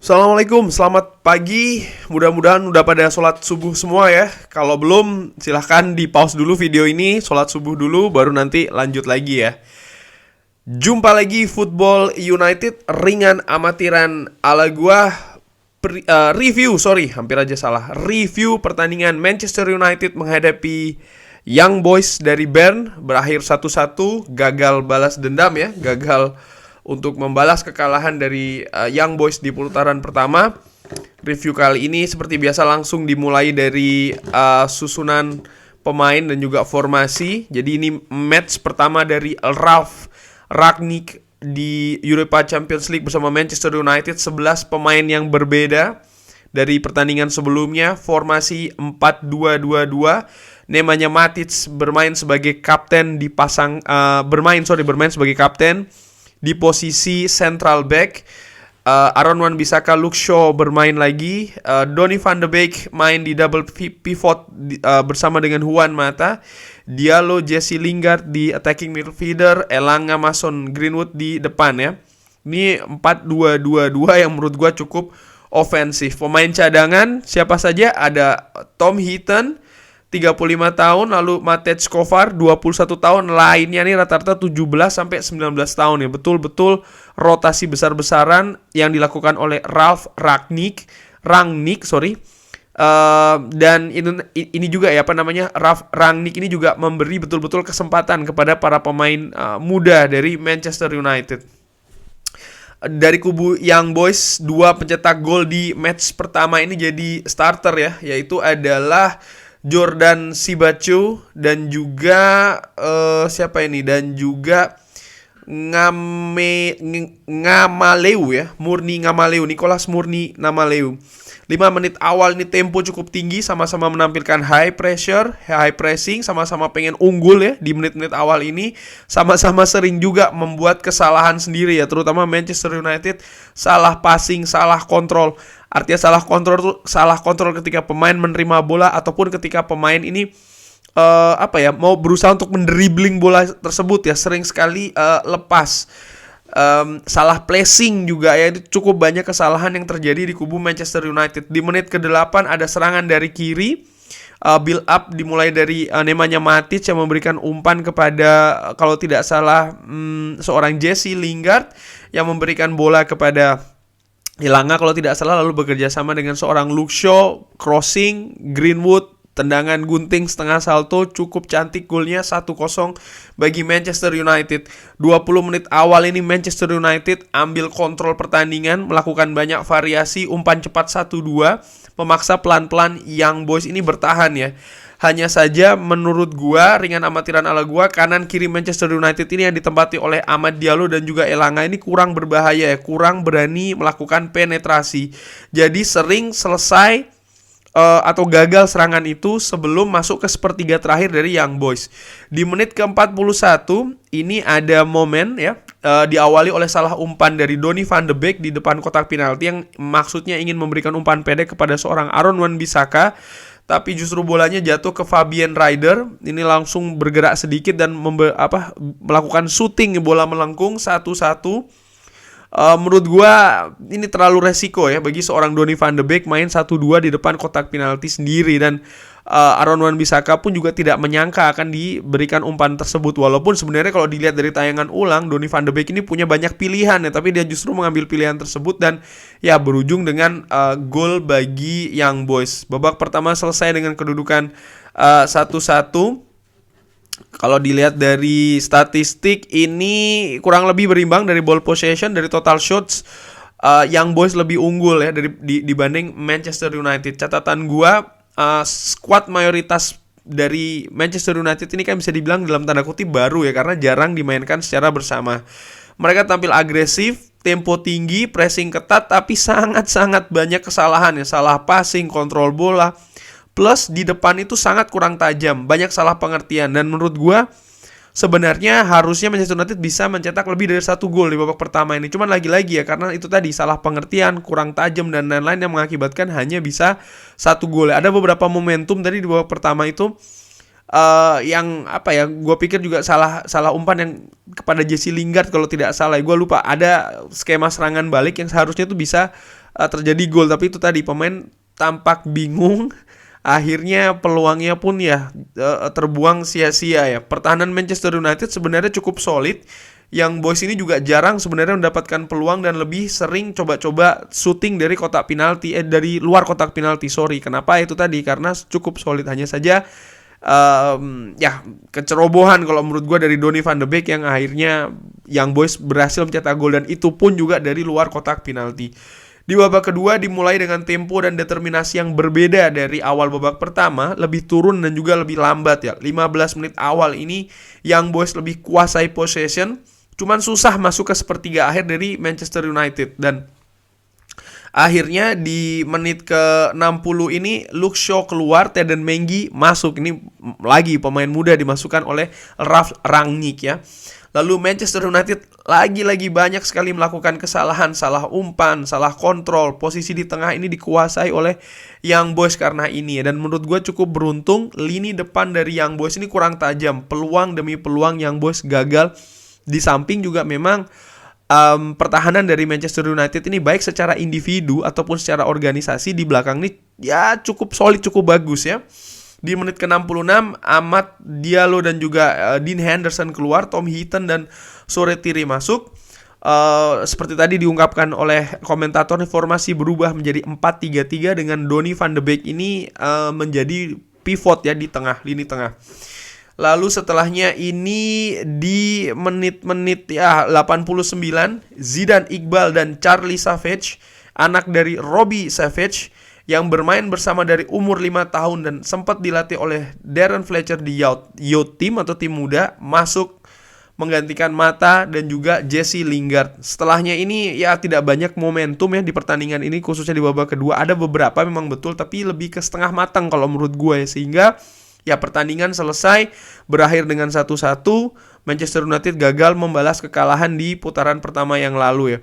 Assalamualaikum, selamat pagi. Mudah-mudahan udah pada sholat subuh semua ya. Kalau belum, silahkan di pause dulu video ini, sholat subuh dulu, baru nanti lanjut lagi ya. Jumpa lagi Football United ringan amatiran ala gua. Review pertandingan Manchester United menghadapi Young Boys dari Bern. Berakhir 1-1, gagal balas dendam ya, gagal untuk membalas kekalahan dari Young Boys di putaran pertama. Review kali ini seperti biasa langsung dimulai dari susunan pemain dan juga formasi. Jadi ini match pertama dari Ralf Rangnick di Europa Champions League bersama Manchester United. 11 pemain yang berbeda dari pertandingan sebelumnya. Formasi 4-2-2-2. Nemanja Matic bermain sebagai kapten bermain sebagai kapten di posisi central back. Aaron Wan-Bissaka, Luke Shaw bermain lagi. Donny van de Beek main di double pivot bersama dengan Juan Mata. Diallo, Jesse Lingard di attacking midfielder. Elanga, Mason Greenwood di depan ya. Ini 4-2-2-2 yang menurut gue cukup ofensif. Pemain cadangan siapa saja? Ada Tom Heaton 35 tahun, lalu Matej Kovar 21 tahun, lainnya nih rata-rata 17 sampai 19 tahun ya. Betul-betul rotasi besar-besaran yang dilakukan oleh Ralf Rangnick. Dan ini juga ya Ralf Rangnick ini juga memberi betul-betul kesempatan kepada para pemain muda dari Manchester United. Dari kubu Young Boys, 2 pencetak gol di match pertama ini jadi starter ya, yaitu adalah Jordan Sibachau dan juga Nicolas Murni Ngamaleu. 5 menit awal ini tempo cukup tinggi, sama-sama menampilkan high pressing, sama-sama pengen unggul ya di menit-menit awal ini. Sama-sama sering juga membuat kesalahan sendiri ya, terutama Manchester United salah passing, salah kontrol. Artinya salah kontrol ketika pemain menerima bola ataupun ketika pemain ini mau berusaha untuk mendribbling bola tersebut ya, sering sekali lepas. Salah placing juga ya, itu cukup banyak kesalahan yang terjadi di kubu Manchester United. Di menit ke-8 ada serangan dari kiri, build up dimulai dari Nemanja Matic yang memberikan umpan kepada kalau tidak salah seorang Jesse Lingard yang memberikan bola kepada Elanga kalau tidak salah, lalu bekerja sama dengan seorang Luke Shaw, crossing, Greenwood, tendangan gunting setengah salto, cukup cantik golnya 1-0 bagi Manchester United. 20 menit awal ini Manchester United ambil kontrol pertandingan, melakukan banyak variasi, umpan cepat 1-2, memaksa pelan-pelan Young Boys ini bertahan ya. Hanya saja menurut gua, ringan amatiran ala gua, kanan kiri Manchester United ini yang ditempati oleh Amad Diallo dan juga Elanga ini kurang berbahaya ya, kurang berani melakukan penetrasi. Jadi sering selesai atau gagal serangan itu sebelum masuk ke sepertiga terakhir dari Young Boys. Di menit ke-41 ini ada momen ya, diawali oleh salah umpan dari Donny van de Beek di depan kotak penalti yang maksudnya ingin memberikan umpan pendek kepada seorang Aaron Wan-Bissaka, tapi justru bolanya jatuh ke Fabian Rieder. Ini langsung bergerak sedikit dan melakukan shooting bola melengkung 1-1. Menurut gua ini terlalu resiko ya bagi seorang Donny van de Beek main 1-2 di depan kotak penalti sendiri, dan Aaron Wan-Bissaka pun juga tidak menyangka akan diberikan umpan tersebut. Walaupun sebenarnya kalau dilihat dari tayangan ulang, Donny van de Beek ini punya banyak pilihan ya, tapi dia justru mengambil pilihan tersebut dan ya berujung dengan gol bagi Young Boys. Babak pertama selesai dengan kedudukan 1-1. Kalau dilihat dari statistik ini kurang lebih berimbang dari ball possession, dari total shots. Young Boys lebih unggul ya dibanding Manchester United. Catatan gua, squad mayoritas dari Manchester United ini kan bisa dibilang dalam tanda kutip baru ya, karena jarang dimainkan secara bersama. Mereka tampil agresif, tempo tinggi, pressing ketat, tapi sangat-sangat banyak kesalahan ya, salah passing, kontrol bola. Plus di depan itu sangat kurang tajam, banyak salah pengertian. Dan menurut gue sebenarnya harusnya Manchester United bisa mencetak lebih dari 1 gol di babak pertama ini. Cuman lagi-lagi ya, karena itu tadi salah pengertian, kurang tajam dan lain-lain yang mengakibatkan hanya bisa 1 gol. Ada beberapa momentum tadi di babak pertama itu yang apa ya, gue pikir juga salah umpan yang kepada Jesse Lingard kalau tidak salah. Gue lupa, ada skema serangan balik yang seharusnya itu bisa terjadi gol, tapi itu tadi pemain tampak bingung. Akhirnya peluangnya pun ya terbuang sia-sia ya. Pertahanan Manchester United sebenarnya cukup solid. Yang Boys ini juga jarang sebenarnya mendapatkan peluang dan lebih sering coba-coba shooting dari kotak penalti, dari luar kotak penalti. Kenapa itu tadi? Karena cukup solid, hanya saja ya kecerobohan kalau menurut gue dari Donny van de Beek yang akhirnya Young Boys berhasil mencetak gol, dan itu pun juga dari luar kotak penalti. Di babak kedua dimulai dengan tempo dan determinasi yang berbeda dari awal babak pertama, lebih turun dan juga lebih lambat ya. 15 menit awal ini Young Boys lebih kuasai possession, cuman susah masuk ke sepertiga akhir dari Manchester United, dan akhirnya di menit ke-60 ini Luke Shaw keluar, Teden Mengi masuk. Ini lagi pemain muda dimasukkan oleh Ralf Rangnick ya. Lalu Manchester United lagi-lagi banyak sekali melakukan kesalahan, salah umpan, salah kontrol. Posisi di tengah ini dikuasai oleh Young Boys karena ini ya. Dan menurut gue cukup beruntung, lini depan dari Young Boys ini kurang tajam. Peluang demi peluang Young Boys gagal. Di samping juga memang pertahanan dari Manchester United ini baik secara individu ataupun secara organisasi di belakang ini ya cukup solid, cukup bagus ya. Di menit ke-66 Amad Diallo dan juga Dean Henderson keluar, Tom Heaton dan Sore Tiri masuk. Seperti tadi diungkapkan oleh komentator, formasi berubah menjadi 4-3-3 dengan Donny van de Beek ini menjadi pivot ya di tengah, lini tengah. Lalu setelahnya ini di menit-menit ya 89, Zidane Iqbal dan Charlie Savage, anak dari Robbie Savage, yang bermain bersama dari umur 5 tahun dan sempat dilatih oleh Darren Fletcher di Youth Team atau tim muda, masuk menggantikan Mata dan juga Jesse Lingard. Setelahnya ini ya tidak banyak momentum ya di pertandingan ini, khususnya di babak kedua. Ada beberapa memang betul, tapi lebih ke setengah matang kalau menurut gue ya. Sehingga ya pertandingan selesai berakhir dengan 1-1. Manchester United gagal membalas kekalahan di putaran pertama yang lalu ya.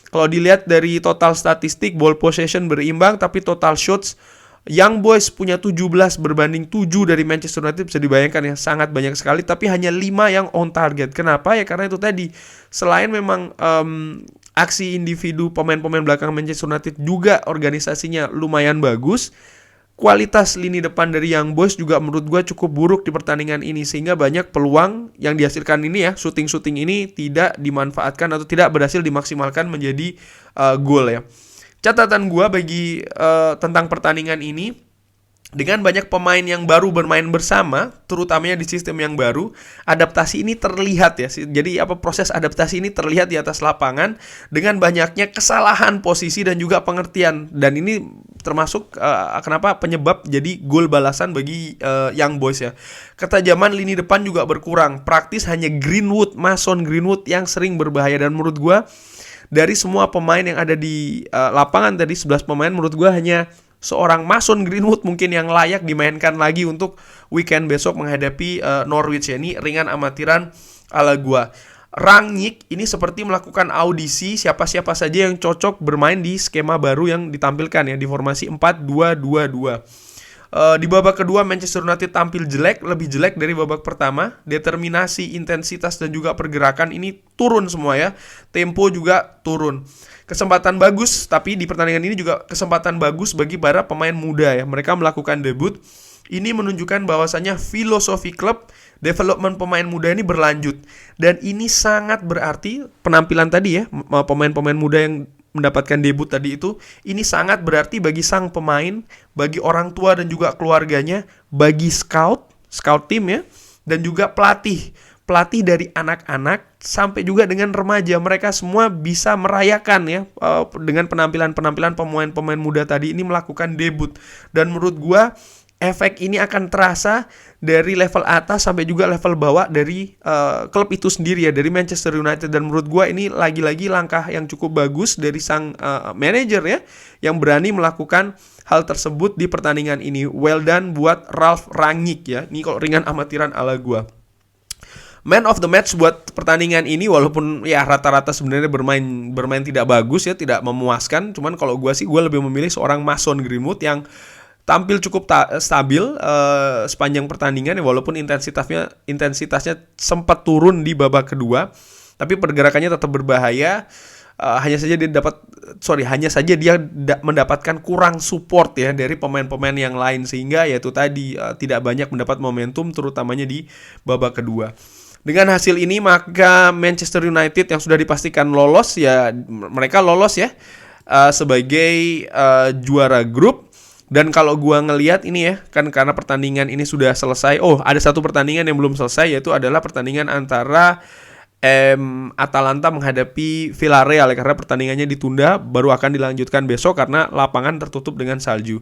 Kalau dilihat dari total statistik, ball possession berimbang, tapi total shots Young Boys punya 17 berbanding 7 dari Manchester United. Bisa dibayangkan ya, sangat banyak sekali, tapi hanya 5 yang on target. Kenapa ya? Karena itu tadi, selain memang aksi individu pemain-pemain belakang Manchester United juga organisasinya lumayan bagus, kualitas lini depan dari Young Boys juga menurut gue cukup buruk di pertandingan ini, sehingga banyak peluang yang dihasilkan ini ya, shooting ini tidak dimanfaatkan atau tidak berhasil dimaksimalkan menjadi gol ya. Catatan gue bagi tentang pertandingan ini, dengan banyak pemain yang baru bermain bersama, terutamanya di sistem yang baru, adaptasi ini terlihat ya. Jadi proses adaptasi ini terlihat di atas lapangan dengan banyaknya kesalahan posisi dan juga pengertian. Dan ini termasuk kenapa penyebab jadi gol balasan bagi Young Boys ya. Ketajaman lini depan juga berkurang. Praktis hanya Mason Greenwood yang sering berbahaya, dan menurut gue dari semua pemain yang ada di lapangan tadi, 11 pemain, menurut gue hanya seorang Mason Greenwood mungkin yang layak dimainkan lagi untuk weekend besok menghadapi Norwich ya. Ini ringan amatiran ala gua. Rangnick ini seperti melakukan audisi siapa-siapa saja yang cocok bermain di skema baru yang ditampilkan ya, di formasi 4-2-2-2. Di babak kedua Manchester United tampil lebih jelek dari babak pertama. Determinasi, intensitas dan juga pergerakan ini turun semua ya. Tempo juga turun. Kesempatan bagus, tapi di pertandingan ini juga kesempatan bagus bagi para pemain muda ya. Mereka melakukan debut. Ini menunjukkan bahwasannya filosofi klub development pemain muda ini berlanjut. Dan ini sangat berarti penampilan tadi ya, pemain-pemain muda yang mendapatkan debut tadi itu, ini sangat berarti bagi sang pemain, bagi orang tua dan juga keluarganya, bagi scout tim ya, dan juga pelatih dari anak-anak sampai juga dengan remaja. Mereka semua bisa merayakan ya dengan penampilan pemain-pemain muda tadi ini melakukan debut. Dan menurut gua efek ini akan terasa dari level atas sampai juga level bawah dari klub itu sendiri ya, dari Manchester United. Dan menurut gue ini lagi-lagi langkah yang cukup bagus dari sang manajer ya, yang berani melakukan hal tersebut di pertandingan ini. Well done buat Ralf Rangnick ya. Ini kalau ringan amatiran ala gue. Man of the match buat pertandingan ini, walaupun ya rata-rata sebenarnya bermain tidak bagus ya, tidak memuaskan. Cuman kalau gue sih, gue lebih memilih seorang Mason Greenwood yang tampil cukup stabil sepanjang pertandingan ya, walaupun intensitasnya sempat turun di babak kedua, tapi pergerakannya tetap berbahaya. Hanya saja dia mendapatkan kurang support ya dari pemain-pemain yang lain, sehingga yaitu tadi tidak banyak mendapat momentum terutamanya di babak kedua. Dengan hasil ini maka Manchester United yang sudah dipastikan lolos ya, mereka lolos ya sebagai juara grup. Dan kalau gua ngelihat ini ya, kan karena pertandingan ini sudah selesai. Oh, ada satu pertandingan yang belum selesai, yaitu adalah pertandingan antara Atalanta menghadapi Villarreal, karena pertandingannya ditunda, baru akan dilanjutkan besok karena lapangan tertutup dengan salju.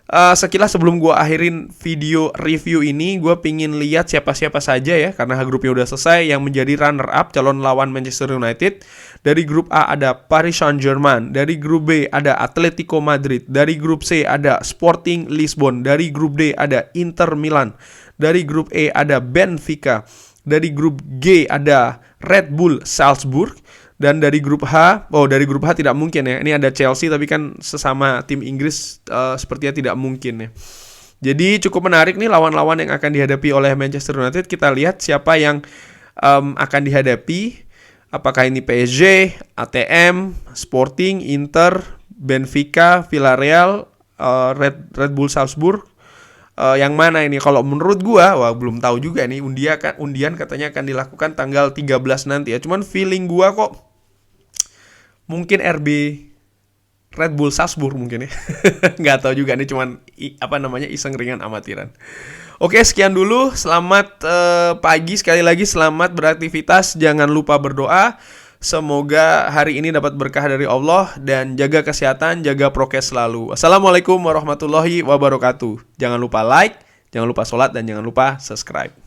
Sekilas sebelum gue akhirin video review ini, gue pingin lihat siapa-siapa saja ya, karena grupnya udah selesai, yang menjadi runner up calon lawan Manchester United. Dari grup A ada Paris Saint-Germain, dari grup B ada Atletico Madrid, dari grup C ada Sporting Lisbon, dari grup D ada Inter Milan, dari grup E ada Benfica, dari grup G ada Red Bull Salzburg, dan dari grup H tidak mungkin ya. Ini ada Chelsea, tapi kan sesama tim Inggris sepertinya tidak mungkin ya. Jadi cukup menarik nih lawan-lawan yang akan dihadapi oleh Manchester United. Kita lihat siapa yang akan dihadapi. Apakah ini PSG, ATM, Sporting, Inter, Benfica, Villarreal, Red Bull Salzburg. Yang mana ini? Kalau menurut gua, belum tahu juga nih. Undian katanya akan dilakukan tanggal 13 nanti ya. Cuman feeling gua kok mungkin Red Bull Salzburg mungkin ya. Nggak tahu juga nih, cuman iseng ringan amatiran. Oke, sekian dulu. Selamat pagi sekali lagi, selamat beraktivitas. Jangan lupa berdoa. Semoga hari ini dapat berkah dari Allah, dan jaga kesehatan, jaga prokes selalu. Assalamualaikum warahmatullahi wabarakatuh. Jangan lupa like, jangan lupa sholat, dan jangan lupa subscribe.